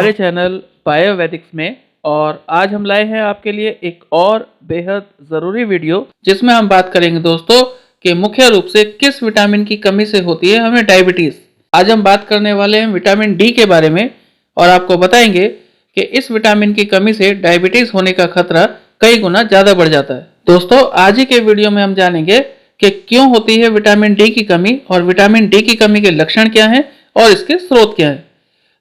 हमारे चैनल बायोवैदिक्स में। और आज हम लाए हैं आपके लिए एक और बेहद ज़रूरी वीडियो, जिसमें हम बात करेंगे दोस्तों कि मुख्य रूप से किस विटामिन की कमी से होती है हमें डायबिटीज़। आज हम बात करने वाले हैं विटामिन डी के बारे में और आपको बताएंगे कि इस विटामिन की कमी से डायबिटीज़ होने का खतरा कई गुना ज़्यादा बढ़ जाता है। दोस्तों, आज ही के वीडियो में हम जानेंगे कि क्यों होती है विटामिन डी की कमी और विटामिन डी की कमी के लक्षण क्या हैं और इसके स्रोत क्या हैं।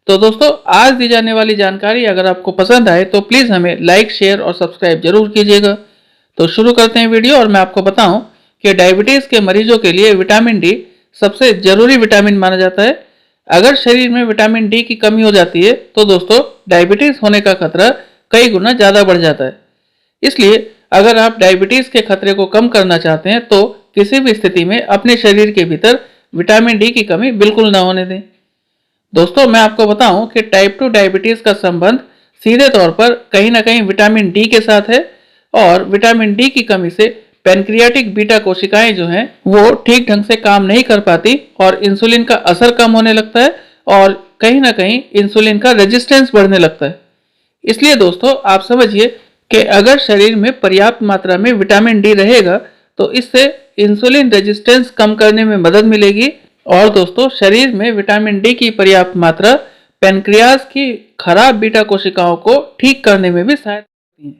तो दोस्तों, आज दी जाने वाली जानकारी अगर आपको पसंद आए तो प्लीज़ हमें लाइक, शेयर और सब्सक्राइब जरूर कीजिएगा। तो शुरू करते हैं वीडियो। और मैं आपको बताऊं कि डायबिटीज़ के मरीजों के लिए विटामिन डी सबसे ज़रूरी विटामिन माना जाता है। अगर शरीर में विटामिन डी की कमी हो जाती है तो दोस्तों डायबिटीज़ होने का खतरा कई गुना ज़्यादा बढ़ जाता है। इसलिए अगर आप डायबिटीज़ के खतरे को कम करना चाहते हैं तो किसी भी स्थिति में अपने शरीर के भीतर विटामिन डी की कमी बिल्कुल ना होने दें। दोस्तों, मैं आपको बताऊं कि टाइप 2 डायबिटीज़ का संबंध सीधे तौर पर कहीं ना कहीं विटामिन डी के साथ है और विटामिन डी की कमी से पैनक्रियाटिक बीटा कोशिकाएं जो हैं वो ठीक ढंग से काम नहीं कर पाती और इंसुलिन का असर कम होने लगता है और कहीं ना कहीं इंसुलिन का रेजिस्टेंस बढ़ने लगता है। इसलिए दोस्तों, आप समझिए कि अगर शरीर में पर्याप्त मात्रा में विटामिन डी रहेगा तो इससे इंसुलिन रेजिस्टेंस कम करने में मदद मिलेगी और दोस्तों शरीर में विटामिन डी की पर्याप्त मात्रा पैनक्रियाज की खराब बीटा कोशिकाओं को ठीक करने में भी सहायता करती है।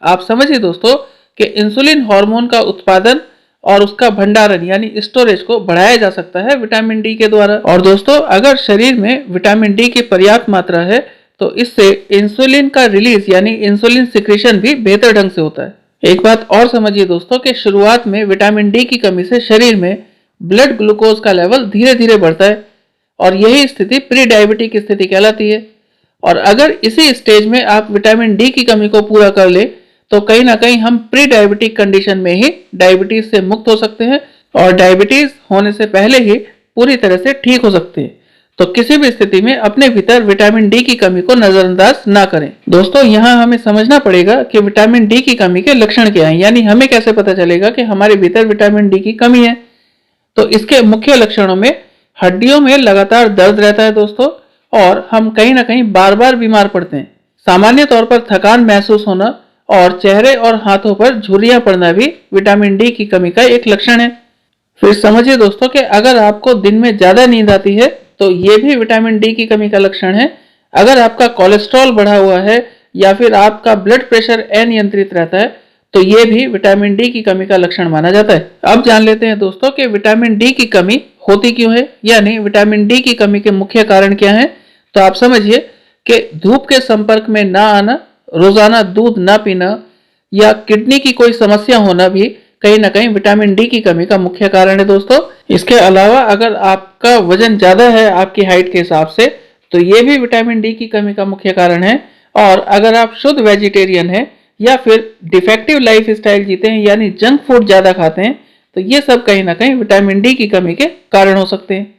आप समझिए दोस्तों कि इंसुलिन हार्मोन का उत्पादन और उसका भंडारण यानी स्टोरेज को बढ़ाया जा सकता है विटामिन डी के द्वारा। और दोस्तों, अगर शरीर में विटामिन डी की पर्याप्त मात्रा है तो इससे इंसुलिन का रिलीज यानी इंसुलिन सिक्रेशन भी बेहतर ढंग से होता है। एक बात और समझिए दोस्तों कि शुरुआत में विटामिन डी की कमी से शरीर में ब्लड ग्लूकोज का लेवल धीरे धीरे बढ़ता है और यही स्थिति प्री डायबिटिक स्थिति कहलाती है। और अगर इसी स्टेज में आप विटामिन डी की कमी को पूरा कर ले तो कहीं ना कहीं हम प्री डायबिटिक कंडीशन में ही डायबिटीज से मुक्त हो सकते हैं और डायबिटीज होने से पहले ही पूरी तरह से ठीक हो सकते हैं। तो किसी भी स्थिति में अपने भीतर विटामिन डी की कमी को नजरअंदाज ना करें। दोस्तों, यहाँ हमें समझना पड़ेगा कि विटामिन डी की कमी के लक्षण क्या हैं, यानी हमें कैसे पता चलेगा कि हमारे भीतर विटामिन डी की कमी है। तो इसके मुख्य लक्षणों में हड्डियों में लगातार दर्द रहता है दोस्तों, और हम कहीं ना कहीं बार बार बीमार पड़ते हैं। सामान्य तौर पर थकान महसूस होना और चेहरे और हाथों पर झुर्रियां पड़ना भी विटामिन डी की कमी का एक लक्षण है। फिर समझिए दोस्तों कि अगर आपको दिन में ज्यादा नींद आती है तो ये भी विटामिन डी की कमी का लक्षण है। अगर आपका कोलेस्ट्रॉल बढ़ा हुआ है या फिर आपका ब्लड प्रेशर अनियंत्रित रहता है तो ये भी विटामिन डी की कमी का लक्षण माना जाता है। अब जान लेते हैं दोस्तों कि विटामिन डी की कमी होती क्यों है, यानी विटामिन डी की कमी के मुख्य कारण क्या हैं। तो आप समझिए कि धूप के संपर्क में ना आना, रोजाना दूध ना पीना या किडनी की कोई समस्या होना भी कहीं ना कहीं विटामिन डी की कमी का मुख्य कारण है दोस्तों। इसके अलावा अगर आपका वजन ज्यादा है आपकी हाइट के हिसाब से तो ये भी विटामिन डी की कमी का मुख्य कारण है। और अगर आप शुद्ध वेजिटेरियन हैं या फिर डिफेक्टिव लाइफ स्टाइल जीते हैं यानी जंक फूड ज्यादा खाते हैं तो ये सब कहीं ना कहीं विटामिन डी की कमी के कारण हो सकते हैं।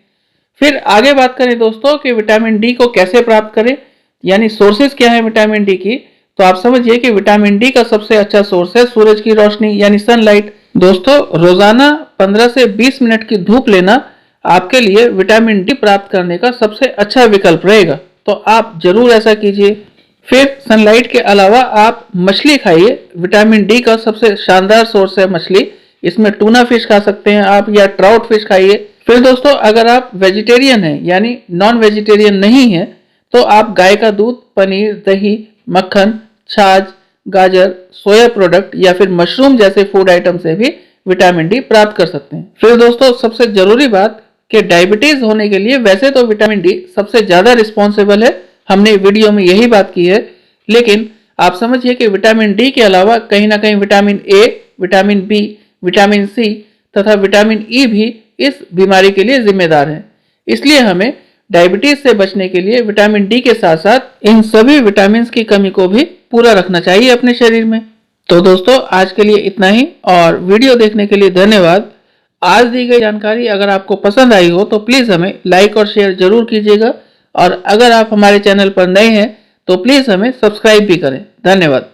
फिर आगे बात करें दोस्तों कि विटामिन डी को कैसे प्राप्त करें, यानी सोर्सेज क्या है विटामिन डी की। तो आप समझिए कि विटामिन डी का सबसे अच्छा सोर्स है सूरज की रोशनी यानी सनलाइट। दोस्तों, रोजाना 15 से 20 मिनट की धूप लेना आपके लिए विटामिन डी प्राप्त करने का सबसे अच्छा विकल्प रहेगा, तो आप जरूर ऐसा कीजिए। फिर सनलाइट के अलावा आप मछली खाइए। विटामिन डी का सबसे शानदार सोर्स है मछली। इसमें टूना फिश खा सकते हैं आप या ट्राउट फिश खाइए। फिर दोस्तों, अगर आप वेजिटेरियन हैं यानी नॉन वेजिटेरियन नहीं है तो आप गाय का दूध, पनीर, दही, मक्खन, छाछ, गाजर, सोया प्रोडक्ट या फिर मशरूम जैसे फूड आइटम से भी विटामिन डी प्राप्त कर सकते हैं। फिर दोस्तों, सबसे जरूरी बात कि डायबिटीज होने के लिए वैसे तो विटामिन डी सबसे ज्यादा रिस्पॉन्सिबल है, हमने वीडियो में यही बात की है, लेकिन आप समझिए कि विटामिन डी के अलावा कहीं ना कहीं vitamin A, vitamin B, vitamin C तथा विटामिन ई भी इस बीमारी के लिए जिम्मेदार हैं। इसलिए हमें डायबिटीज से बचने के लिए विटामिन डी के साथ साथ इन सभी विटामिन की कमी को भी पूरा रखना चाहिए अपने शरीर में। तो दोस्तों, आज के लिए इतना ही और वीडियो देखने के लिए धन्यवाद। आज दी गई जानकारी अगर आपको पसंद आई हो तो प्लीज़ हमें लाइक और शेयर जरूर कीजिएगा और अगर आप हमारे चैनल पर नए हैं तो प्लीज़ हमें सब्सक्राइब भी करें। धन्यवाद।